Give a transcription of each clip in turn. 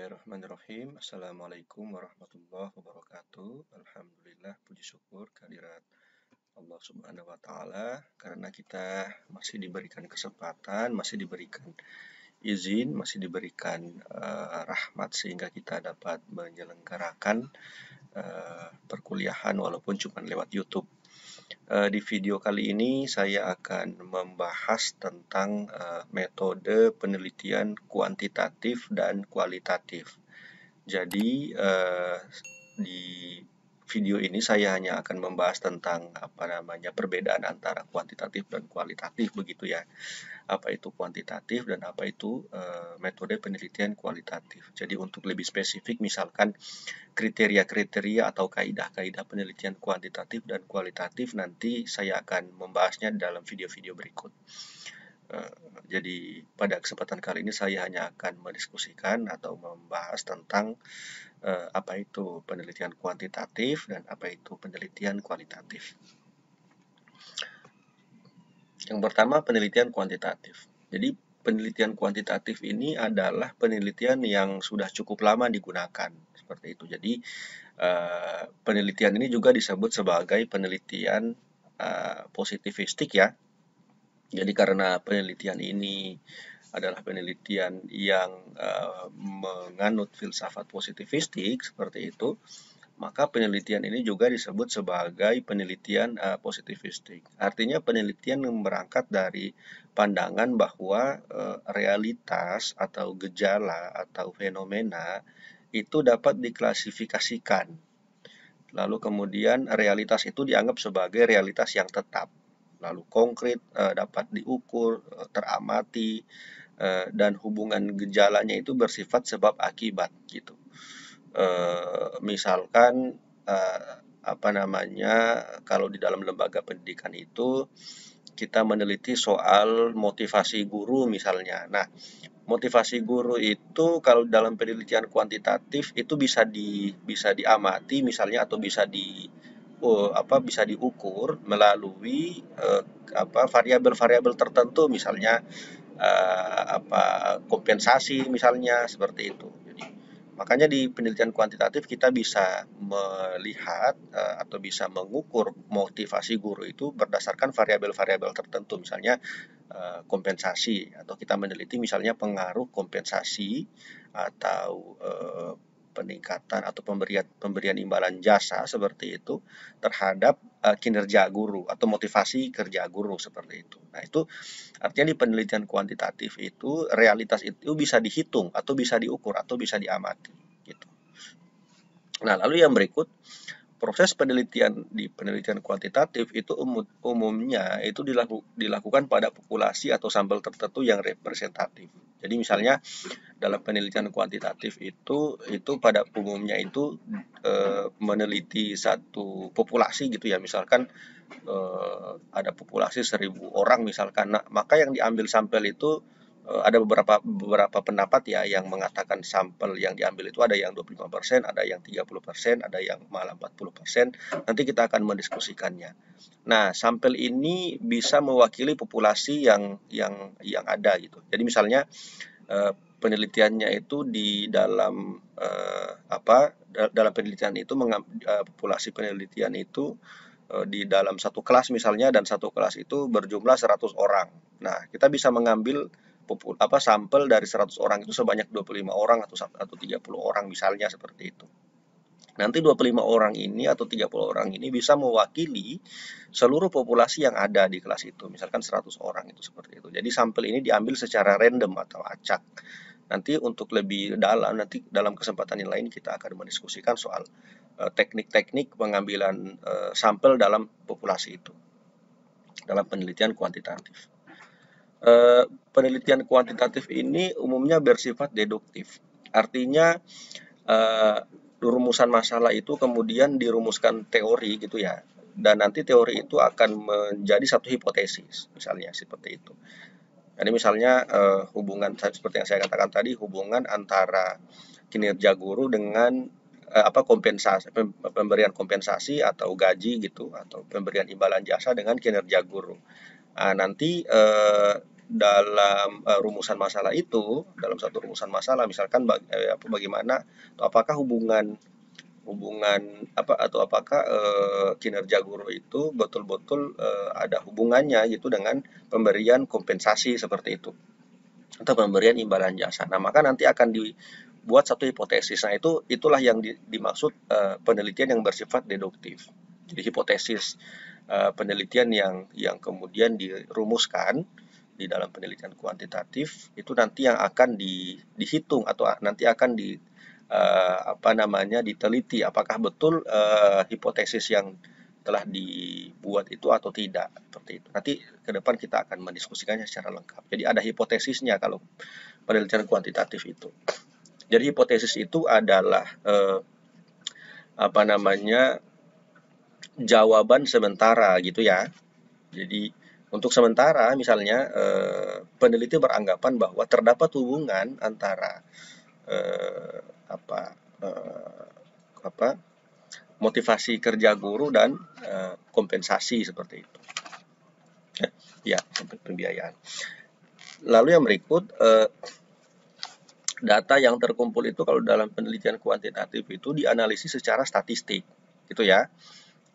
Bismillahirrahmanirrahim. Assalamualaikum warahmatullahi wabarakatuh. Alhamdulillah, puji syukur kehadirat Allah Subhanahu wa Ta'ala, karena kita masih diberikan kesempatan, masih diberikan izin, masih diberikan rahmat sehingga kita dapat menyelenggarakan perkuliahan walaupun cuma lewat YouTube. Di video kali ini saya akan membahas tentang metode penelitian kuantitatif dan kualitatif. Jadi di video ini saya hanya akan membahas tentang perbedaan antara kuantitatif dan kualitatif begitu ya. Apa itu kuantitatif dan apa itu metode penelitian kualitatif. Jadi untuk lebih spesifik misalkan kriteria-kriteria atau kaidah-kaidah penelitian kuantitatif dan kualitatif nanti saya akan membahasnya dalam video-video berikut. Jadi pada kesempatan kali ini saya hanya akan mendiskusikan atau membahas tentang apa itu penelitian kuantitatif dan apa itu penelitian kualitatif. Yang pertama, penelitian kuantitatif. Jadi penelitian kuantitatif ini adalah penelitian yang sudah cukup lama digunakan seperti itu. Jadi penelitian ini juga disebut sebagai penelitian positivistik ya. Jadi karena penelitian ini adalah penelitian yang menganut filsafat positivistik seperti itu, maka penelitian ini juga disebut sebagai penelitian positivistik. Artinya penelitian yang berangkat dari pandangan bahwa realitas atau gejala atau fenomena itu dapat diklasifikasikan. Lalu kemudian realitas itu dianggap sebagai realitas yang tetap. Lalu konkret, dapat diukur, teramati, dan hubungan gejalanya itu bersifat sebab akibat gitu. Misalkan kalau di dalam lembaga pendidikan itu kita meneliti soal motivasi guru misalnya. Nah, motivasi guru itu kalau dalam penelitian kuantitatif itu bisa diamati misalnya atau bisa diukur melalui variabel-variabel tertentu misalnya kompensasi misalnya seperti itu. Jadi makanya di penelitian kuantitatif kita bisa melihat atau bisa mengukur motivasi guru itu berdasarkan variabel-variabel tertentu misalnya kompensasi, atau kita meneliti misalnya pengaruh kompensasi atau peningkatan atau pemberian imbalan jasa seperti itu terhadap kinerja guru atau motivasi kerja guru seperti itu. Nah, itu artinya di penelitian kuantitatif itu realitas itu bisa dihitung atau bisa diukur atau bisa diamati gitu. Nah, lalu yang berikut, proses penelitian di penelitian kuantitatif itu umumnya itu dilakukan pada populasi atau sampel tertentu yang representatif. Jadi misalnya dalam penelitian kuantitatif itu pada umumnya itu meneliti satu populasi gitu ya, misalkan ada populasi 1.000 orang misalkan. Nah, maka yang diambil sampel itu ada beberapa pendapat ya yang mengatakan sampel yang diambil itu ada yang 25%, ada yang 30%, ada yang malah 40%. Nanti kita akan mendiskusikannya. Nah, sampel ini bisa mewakili populasi yang ada gitu. Jadi misalnya penelitiannya itu di dalam dalam penelitian itu populasi penelitian itu di dalam satu kelas misalnya, dan satu kelas itu berjumlah 100 orang. Nah, kita bisa mengambil sampel dari 100 orang itu sebanyak 25 orang atau 30 orang misalnya seperti itu. Nanti 25 orang ini atau 30 orang ini bisa mewakili seluruh populasi yang ada di kelas itu, misalkan 100 orang itu seperti itu. Jadi sampel ini diambil secara random atau acak. Nanti untuk lebih dalam, nanti dalam kesempatan yang lain kita akan mendiskusikan soal teknik-teknik pengambilan sampel dalam populasi itu dalam penelitian kuantitatif. Penelitian kuantitatif ini umumnya bersifat deduktif. Artinya rumusan masalah itu kemudian dirumuskan teori gitu ya. Dan nanti teori itu akan menjadi satu hipotesis, misalnya seperti itu. Jadi misalnya hubungan seperti yang saya katakan tadi, hubungan antara kinerja guru dengan kompensasi, pemberian kompensasi atau gaji gitu, atau pemberian imbalan jasa dengan kinerja guru. Nah, nanti dalam rumusan masalah itu, dalam satu rumusan masalah, misalkan bagaimana atau apakah hubungan hubungan apa atau apakah kinerja guru itu betul-betul ada hubungannya gitu dengan pemberian kompensasi seperti itu atau pemberian imbalan jasa. Nah, maka nanti akan dibuat satu hipotesis. Nah, itulah yang dimaksud penelitian yang bersifat deduktif. Jadi hipotesis penelitian yang kemudian dirumuskan di dalam penelitian kuantitatif itu nanti yang akan dihitung atau nanti akan diteliti apakah betul hipotesis yang telah dibuat itu atau tidak, seperti itu. Nanti ke depan kita akan mendiskusikannya secara lengkap. Jadi ada hipotesisnya kalau penelitian kuantitatif itu. Jadi hipotesis itu adalah jawaban sementara gitu ya. Jadi untuk sementara misalnya peneliti beranggapan bahwa terdapat hubungan antara motivasi kerja guru dan kompensasi seperti itu. Ya, pembiayaan. Lalu yang berikut, data yang terkumpul itu kalau dalam penelitian kuantitatif itu dianalisis secara statistik, gitu ya.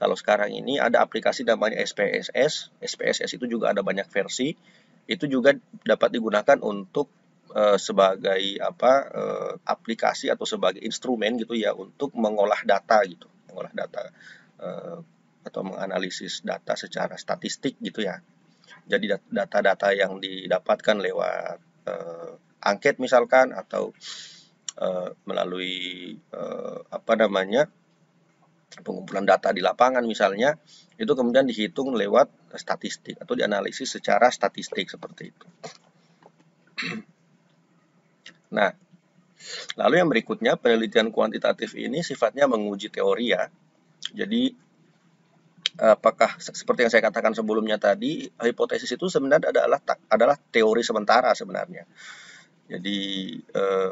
Kalau sekarang ini ada aplikasi namanya SPSS. SPSS itu juga ada banyak versi. Itu juga dapat digunakan untuk sebagai aplikasi atau sebagai instrumen gitu ya untuk mengolah data gitu, mengolah data atau menganalisis data secara statistik gitu ya. Jadi data-data yang didapatkan lewat angket misalkan atau melalui pengumpulan data di lapangan misalnya, itu kemudian dihitung lewat statistik atau dianalisis secara statistik seperti itu. Nah, lalu yang berikutnya penelitian kuantitatif ini sifatnya menguji teori ya. Jadi apakah seperti yang saya katakan sebelumnya tadi, hipotesis itu sebenarnya adalah teori sementara sebenarnya. Jadi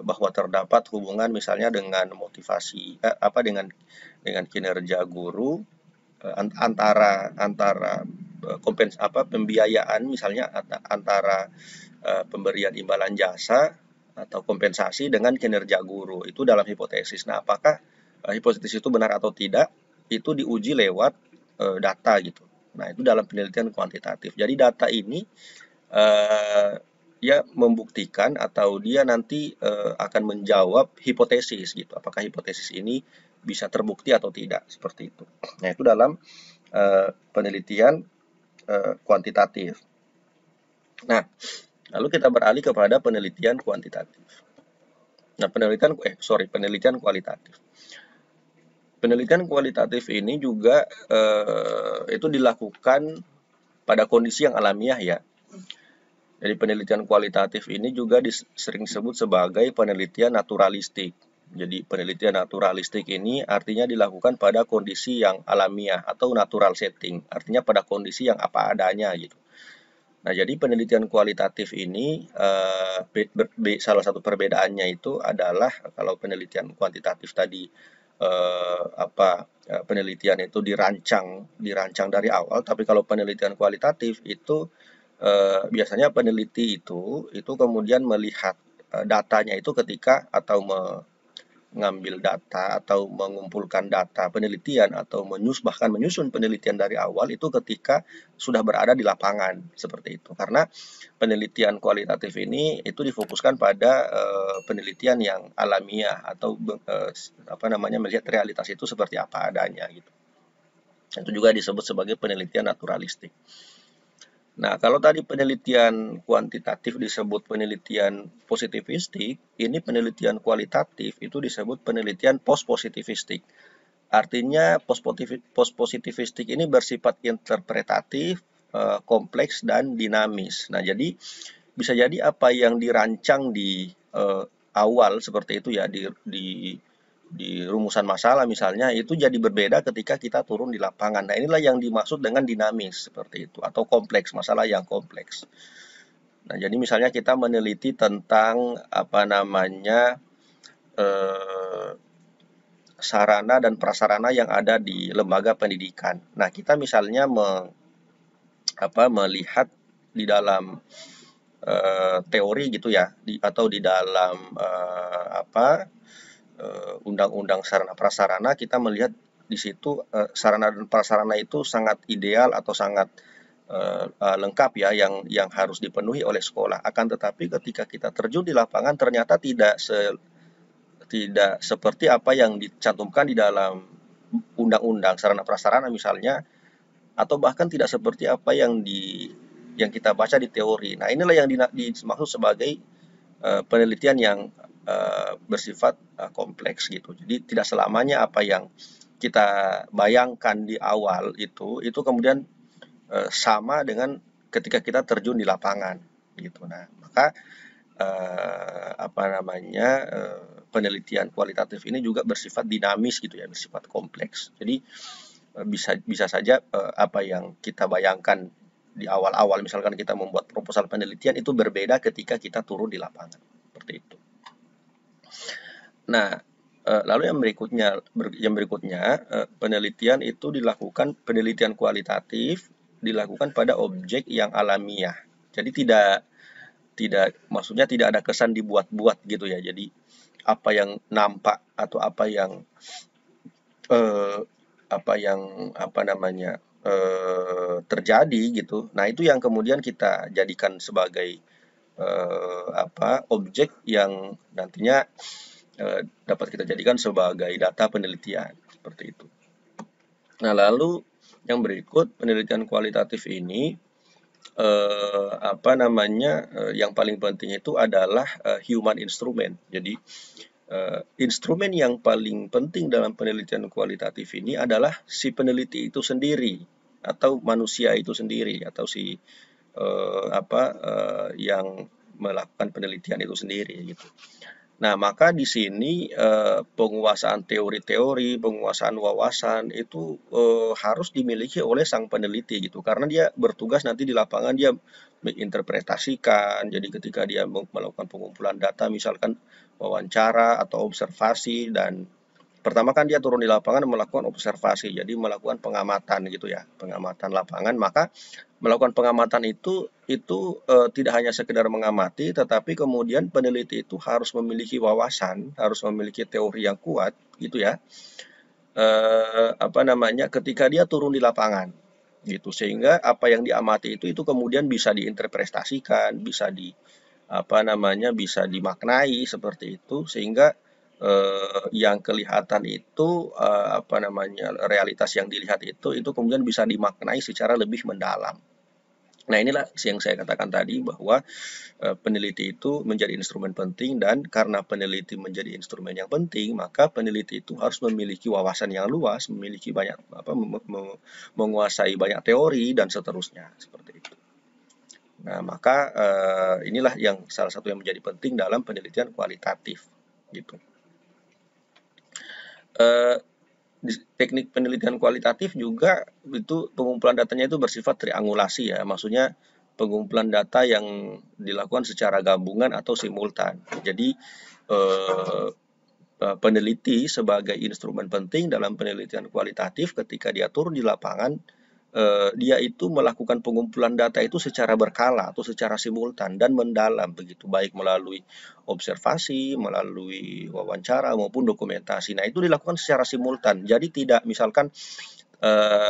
bahwa terdapat hubungan misalnya dengan motivasi dengan kinerja guru antara pembiayaan misalnya antara pemberian imbalan jasa atau kompensasi dengan kinerja guru itu dalam hipotesis. Nah, apakah hipotesis itu benar atau tidak itu diuji lewat data gitu. Nah, itu dalam penelitian kuantitatif. Jadi data ini dia membuktikan atau dia nanti akan menjawab hipotesis gitu. Apakah hipotesis ini bisa terbukti atau tidak seperti itu. Nah, itu dalam penelitian kuantitatif. Nah, lalu kita beralih kepada penelitian kuantitatif. Nah, penelitian kualitatif. Penelitian kualitatif ini juga itu dilakukan pada kondisi yang alamiah ya. Jadi penelitian kualitatif ini juga sering disebut sebagai penelitian naturalistik. Jadi penelitian naturalistik ini artinya dilakukan pada kondisi yang alamiah atau natural setting. Artinya pada kondisi yang apa adanya gitu. Nah, jadi penelitian kualitatif ini salah satu perbedaannya itu adalah kalau penelitian kuantitatif tadi penelitian itu dirancang dari awal, tapi kalau penelitian kualitatif itu biasanya peneliti itu kemudian melihat datanya itu ketika atau mengambil data atau mengumpulkan data penelitian atau bahkan menyusun penelitian dari awal itu ketika sudah berada di lapangan seperti itu. Karena penelitian kualitatif ini itu difokuskan pada penelitian yang alamiah atau melihat realitas itu seperti apa adanya gitu. Itu juga disebut sebagai penelitian naturalistik. Nah, kalau tadi penelitian kuantitatif disebut penelitian positivistik, ini penelitian kualitatif itu disebut penelitian post-positivistik. Artinya post-positivistik ini bersifat interpretatif, kompleks, dan dinamis. Nah, jadi bisa jadi apa yang dirancang di awal seperti itu ya, di rumusan masalah misalnya itu jadi berbeda ketika kita turun di lapangan. Nah, inilah yang dimaksud dengan dinamis seperti itu atau kompleks, masalah yang kompleks. Nah, jadi misalnya kita meneliti tentang sarana dan prasarana yang ada di lembaga pendidikan. Nah, kita misalnya melihat di dalam teori gitu ya, atau di dalam undang-undang sarana prasarana kita melihat di situ sarana dan prasarana itu sangat ideal atau sangat lengkap ya yang harus dipenuhi oleh sekolah. Akan tetapi ketika kita terjun di lapangan ternyata tidak seperti apa yang dicantumkan di dalam undang-undang sarana prasarana misalnya, atau bahkan tidak seperti apa yang kita baca di teori. Nah, inilah yang dimaksud sebagai penelitian yang bersifat kompleks gitu. Jadi tidak selamanya apa yang kita bayangkan di awal itu kemudian sama dengan ketika kita terjun di lapangan gitu. Nah, maka penelitian kualitatif ini juga bersifat dinamis gitu ya, bersifat kompleks. Jadi bisa saja apa yang kita bayangkan di awal-awal, misalkan kita membuat proposal penelitian, itu berbeda ketika kita turun di lapangan, seperti itu. Nah, lalu yang berikutnya penelitian itu penelitian kualitatif dilakukan pada objek yang alamiah. Jadi maksudnya tidak ada kesan dibuat-buat gitu ya. Jadi apa yang nampak atau apa yang terjadi gitu. Nah, itu yang kemudian kita jadikan sebagai objek yang nantinya dapat kita jadikan sebagai data penelitian, seperti itu. Nah, lalu yang berikut penelitian kualitatif ini yang paling penting itu adalah human instrument. Jadi instrumen yang paling penting dalam penelitian kualitatif ini adalah si peneliti itu sendiri atau manusia itu sendiri atau yang melakukan penelitian itu sendiri gitu. Nah, maka di sini penguasaan teori-teori, penguasaan wawasan itu harus dimiliki oleh sang peneliti gitu, karena dia bertugas nanti di lapangan, dia menginterpretasikan. Jadi ketika dia melakukan pengumpulan data, misalkan wawancara atau observasi, dan pertama kan dia turun di lapangan melakukan observasi, jadi melakukan pengamatan gitu ya, pengamatan lapangan. Maka melakukan pengamatan itu tidak hanya sekedar mengamati, tetapi kemudian peneliti itu harus memiliki wawasan, harus memiliki teori yang kuat gitu ya. Ketika dia turun di lapangan gitu, sehingga apa yang diamati itu kemudian bisa diinterpretasikan, bisa bisa dimaknai seperti itu, sehingga yang kelihatan itu realitas yang dilihat itu kemudian bisa dimaknai secara lebih mendalam. Nah, inilah yang saya katakan tadi bahwa peneliti itu menjadi instrumen penting, dan karena peneliti menjadi instrumen yang penting, maka peneliti itu harus memiliki wawasan yang luas, memiliki banyak menguasai banyak teori dan seterusnya, seperti itu. Nah, maka inilah yang salah satu yang menjadi penting dalam penelitian kualitatif gitu. Teknik penelitian kualitatif juga itu pengumpulan datanya itu bersifat triangulasi ya, maksudnya pengumpulan data yang dilakukan secara gabungan atau simultan. Jadi peneliti sebagai instrumen penting dalam penelitian kualitatif, ketika dia turun di lapangan, dia itu melakukan pengumpulan data itu secara berkala atau secara simultan dan mendalam begitu, baik melalui observasi, melalui wawancara maupun dokumentasi. Nah, itu dilakukan secara simultan. Jadi tidak misalkan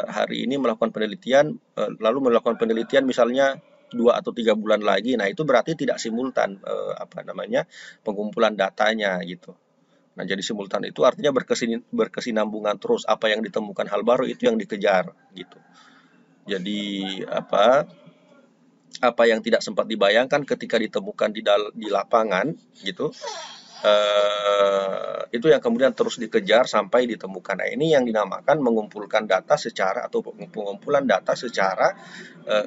hari ini melakukan penelitian, lalu melakukan penelitian misalnya 2 atau 3 bulan lagi. Nah, itu berarti tidak simultan pengumpulan datanya gitu. Nah, jadi simultan itu artinya berkesinambungan terus, apa yang ditemukan hal baru itu yang dikejar gitu. Jadi apa yang tidak sempat dibayangkan ketika ditemukan di lapangan gitu, itu yang kemudian terus dikejar sampai ditemukan. Nah, ini yang dinamakan mengumpulkan data secara atau pengumpulan data secara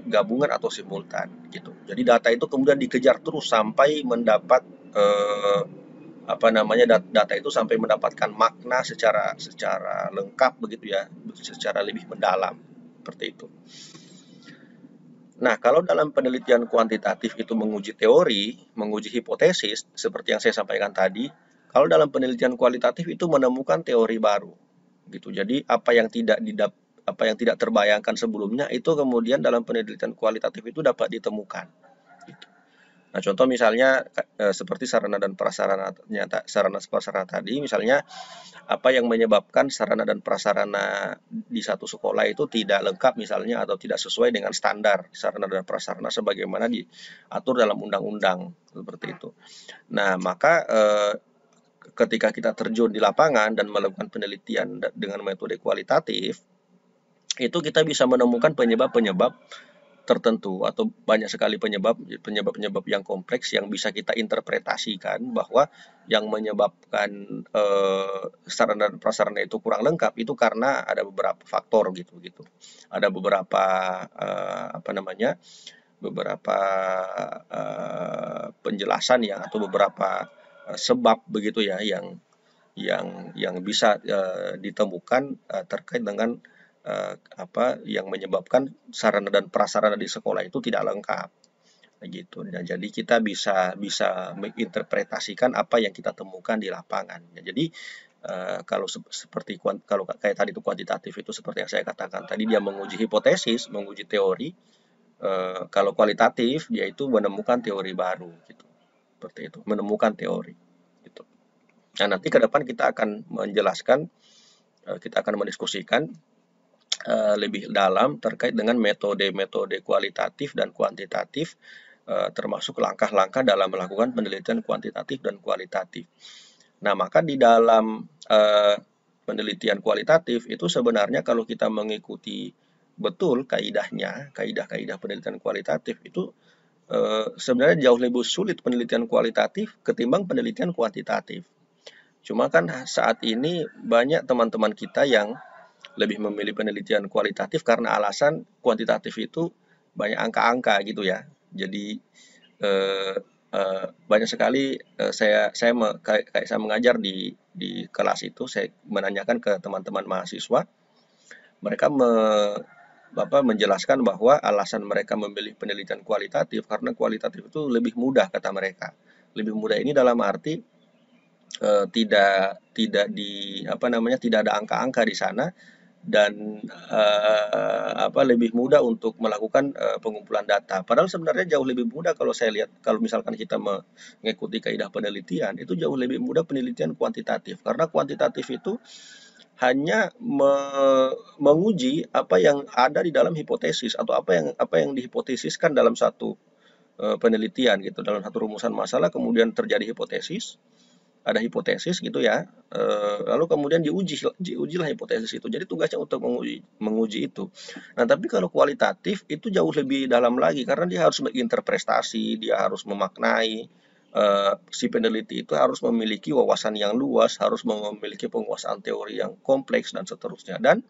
gabungan atau simultan gitu. Jadi data itu kemudian dikejar terus sampai mendapat data itu sampai mendapatkan makna secara lengkap begitu ya, secara lebih mendalam, seperti itu. Nah, kalau dalam penelitian kuantitatif itu menguji teori, menguji hipotesis, seperti yang saya sampaikan tadi, kalau dalam penelitian kualitatif itu menemukan teori baru, gitu. Jadi apa yang tidak terbayangkan sebelumnya itu kemudian dalam penelitian kualitatif itu dapat ditemukan. Gitu. Nah, contoh misalnya seperti sarana dan sarana prasarana tadi, misalnya apa yang menyebabkan sarana dan prasarana di satu sekolah itu tidak lengkap misalnya atau tidak sesuai dengan standar sarana dan prasarana sebagaimana diatur dalam undang-undang seperti itu. Nah, maka ketika kita terjun di lapangan dan melakukan penelitian dengan metode kualitatif, itu kita bisa menemukan penyebab-penyebab tertentu atau banyak sekali penyebab-penyebab yang kompleks yang bisa kita interpretasikan bahwa yang menyebabkan sarana dan prasarana itu kurang lengkap itu karena ada beberapa faktor gitu. Ada beberapa apa namanya? Beberapa penjelasan ya atau beberapa sebab begitu ya yang bisa ditemukan terkait dengan apa yang menyebabkan sarana dan prasarana di sekolah itu tidak lengkap gitu. Dan jadi kita bisa bisa menginterpretasikan apa yang kita temukan di lapangan. Ya, jadi kalau seperti kalau kayak tadi itu kuantitatif itu seperti yang saya katakan tadi dia menguji hipotesis, menguji teori. Kalau kualitatif dia itu menemukan teori baru gitu. Seperti itu, menemukan teori gitu. Nah, nanti ke depan kita akan menjelaskan, kita akan mendiskusikan lebih dalam terkait dengan metode-metode kualitatif dan kuantitatif, termasuk langkah-langkah dalam melakukan penelitian kuantitatif dan kualitatif. Nah, maka di dalam penelitian kualitatif itu sebenarnya kalau kita mengikuti betul kaidahnya, kaidah-kaidah penelitian kualitatif itu sebenarnya jauh lebih sulit penelitian kualitatif ketimbang penelitian kuantitatif. Cuma kan saat ini banyak teman-teman kita yang lebih memilih penelitian kualitatif karena alasan kuantitatif itu banyak angka-angka gitu ya. Jadi eh, banyak sekali kayak saya mengajar di kelas itu saya menanyakan ke teman-teman mahasiswa, mereka menjelaskan bahwa alasan mereka memilih penelitian kualitatif karena kualitatif itu lebih mudah kata mereka. Lebih mudah ini dalam arti tidak tidak di apa namanya tidak ada angka-angka di sana dan apa lebih mudah untuk melakukan pengumpulan data. Padahal sebenarnya jauh lebih mudah kalau saya lihat kalau misalkan kita mengikuti kaidah penelitian itu jauh lebih mudah penelitian kuantitatif karena kuantitatif itu hanya menguji apa yang ada di dalam hipotesis atau apa yang dihipotesiskan dalam satu penelitian gitu dalam satu rumusan masalah kemudian terjadi hipotesis ada hipotesis gitu ya, lalu kemudian diujilah hipotesis itu. Jadi tugasnya untuk menguji itu. Nah, tapi kalau kualitatif itu jauh lebih dalam lagi karena dia harus menginterpretasi, dia harus memaknai, si peneliti itu harus memiliki wawasan yang luas, harus memiliki penguasaan teori yang kompleks dan seterusnya. Dan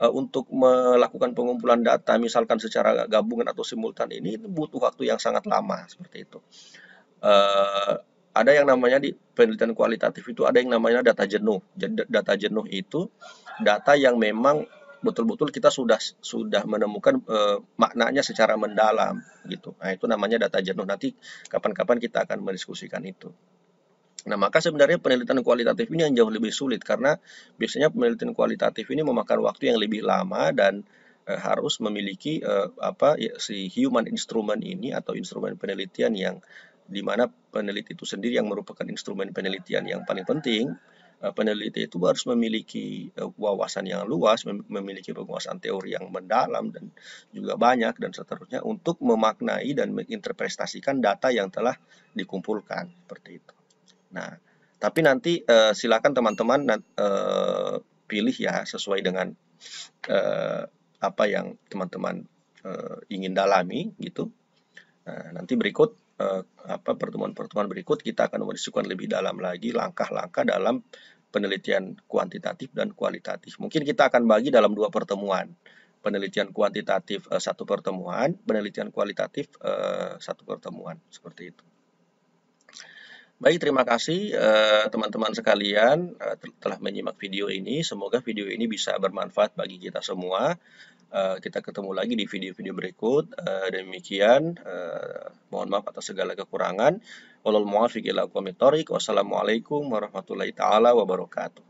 untuk melakukan pengumpulan data misalkan secara gabungan atau simultan ini butuh waktu yang sangat lama seperti itu. eh, ada yang namanya di penelitian kualitatif itu ada yang namanya data jenuh. Jadi data jenuh itu data yang memang betul-betul kita sudah menemukan maknanya secara mendalam gitu. Nah, itu namanya data jenuh. Nanti kapan-kapan kita akan mendiskusikan itu. Nah, maka sebenarnya penelitian kualitatif ini yang jauh lebih sulit karena biasanya penelitian kualitatif ini memakan waktu yang lebih lama dan harus memiliki apa ya, si human instrument ini atau instrumen penelitian yang di mana peneliti itu sendiri yang merupakan instrumen penelitian yang paling penting. Peneliti itu harus memiliki wawasan yang luas, memiliki penguasaan teori yang mendalam dan juga banyak dan seterusnya untuk memaknai dan menginterpretasikan data yang telah dikumpulkan seperti itu. Nah, tapi nanti silakan teman-teman pilih ya sesuai dengan apa yang teman-teman ingin dalami gitu. Nah, nanti berikut apa pertemuan-pertemuan berikut kita akan mendiskusikan lebih dalam lagi langkah-langkah dalam penelitian kuantitatif dan kualitatif. Mungkin kita akan bagi dalam 2 pertemuan. Penelitian kuantitatif 1 pertemuan, penelitian kualitatif 1 pertemuan, seperti itu. Baik, terima kasih teman-teman sekalian telah menyimak video ini. Semoga video ini bisa bermanfaat bagi kita semua. Kita ketemu lagi di video-video berikut. Demikian, mohon maaf atas segala kekurangan. Wassalamualaikum warahmatullahi wabarakatuh.